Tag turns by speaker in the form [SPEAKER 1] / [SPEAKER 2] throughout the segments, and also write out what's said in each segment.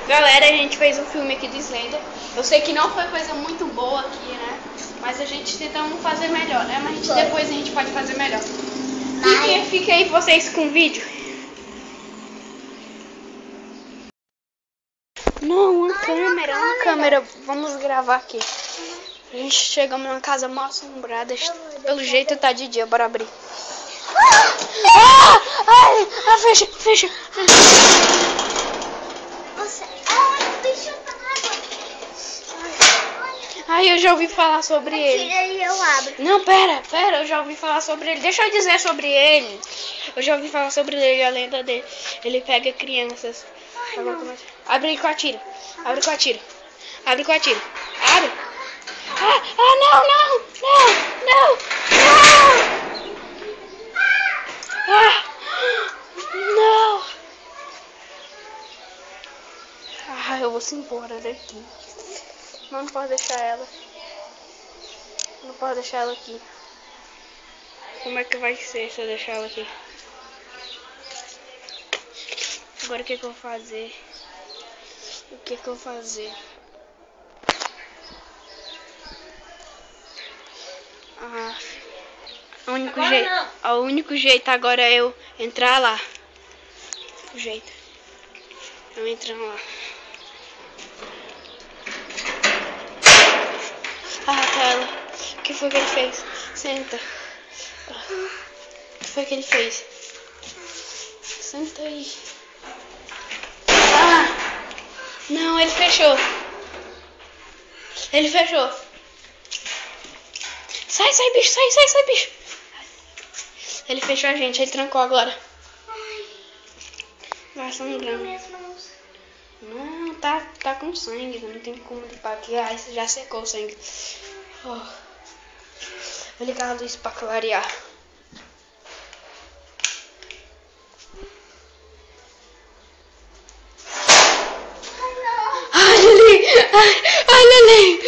[SPEAKER 1] Galera, a gente fez um filme aqui do Slender. Eu sei que não foi coisa muito boa aqui, né? Mas a gente tentamos fazer melhor, né? Mas depois a gente pode fazer melhor. Fiquem aí vocês com o vídeo. Não, uma câmera. Vamos gravar aqui. A gente chegamos numa casa mal assombrada. Pelo jeito tá de dia, bora abrir. Fecha. Ai, eu já ouvi falar sobre ele.
[SPEAKER 2] Eu abro.
[SPEAKER 1] Não, pera, eu já ouvi falar sobre ele. Deixa eu dizer sobre ele. Eu já ouvi falar sobre ele, a lenda dele. Ele pega crianças. Agora começa. Abre com a tira. Abre com a tira. Abre. Não. Não. Eu vou se embora daqui. Não posso deixar ela. Não posso deixar ela aqui. Como é que vai ser se eu deixar ela aqui? Agora o que eu vou fazer? O único jeito agora é eu entrar lá. O jeito. Eu entrando lá. Tá ela. O que foi que ele fez? Senta. O que foi que ele fez? Senta aí. Não, ele fechou. Sai, bicho. Ele fechou a gente, ele trancou agora. Vai sangrando. Não, tá com sangue, não tem como limpar aqui. Isso já secou o sangue. Vou ligar a luz pra clarear. Olha ali.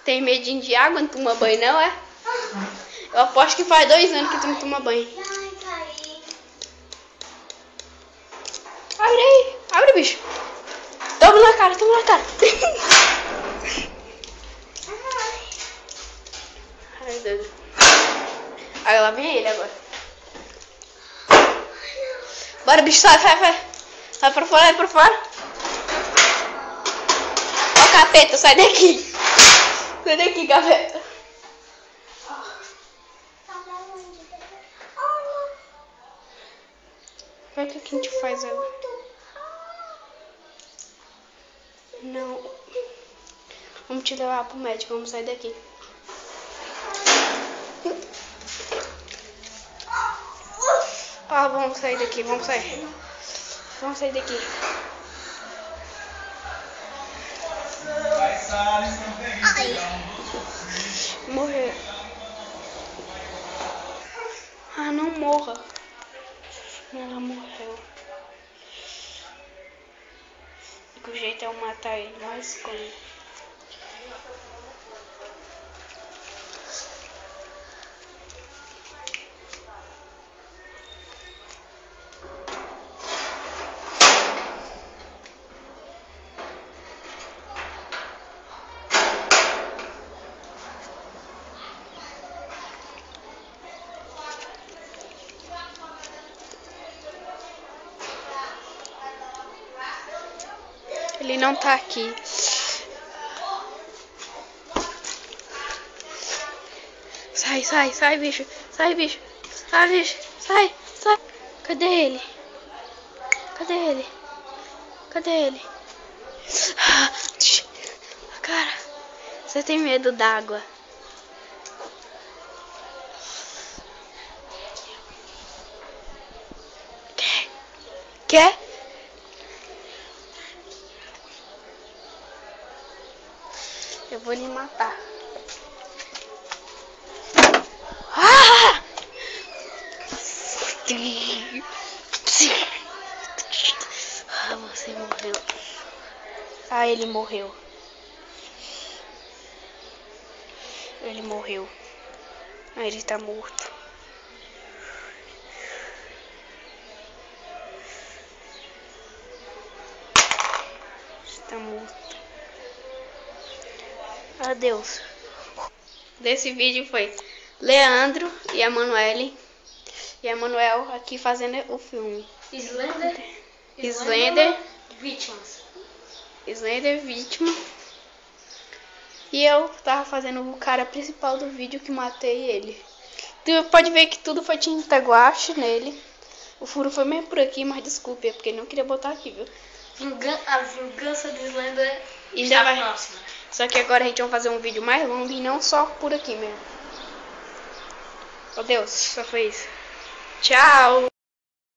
[SPEAKER 1] Tem medinho de água, não toma banho não, é? Eu aposto que faz 2 anos que tu não toma banho. Abre, bicho. Toma na cara. Ai, Deus. Aí lá vem ele agora. Bora, bicho, sai. Vai pra fora. Ó, capeta, sai daqui. Capeta. Vai que a gente faz agora. Não. Vamos te levar pro médico, vamos sair daqui. Vamos sair daqui. Morreu. Não morra. Ela morreu. O jeito é eu matar ele, mas como? Ele não tá aqui. Sai, bicho. Sai. Cadê ele? Cara, você tem medo d'água? Quer? Eu vou lhe matar. Você morreu. Ele morreu. Ele tá morto. Tá morto. Adeus. Desse vídeo foi Leandro e a Manuele. E a Manuel aqui fazendo o filme. Slender vítima. E eu tava fazendo o cara principal do vídeo que matei ele. Tu pode ver que tudo foi tinta guache nele. O furo foi mesmo por aqui, mas desculpe, é porque não queria botar aqui, viu?
[SPEAKER 2] A vingança de Slender
[SPEAKER 1] Ainda vai próxima. Só que agora a gente vai fazer um vídeo mais longo e não só por aqui mesmo. Oh Deus, só foi isso. Tchau!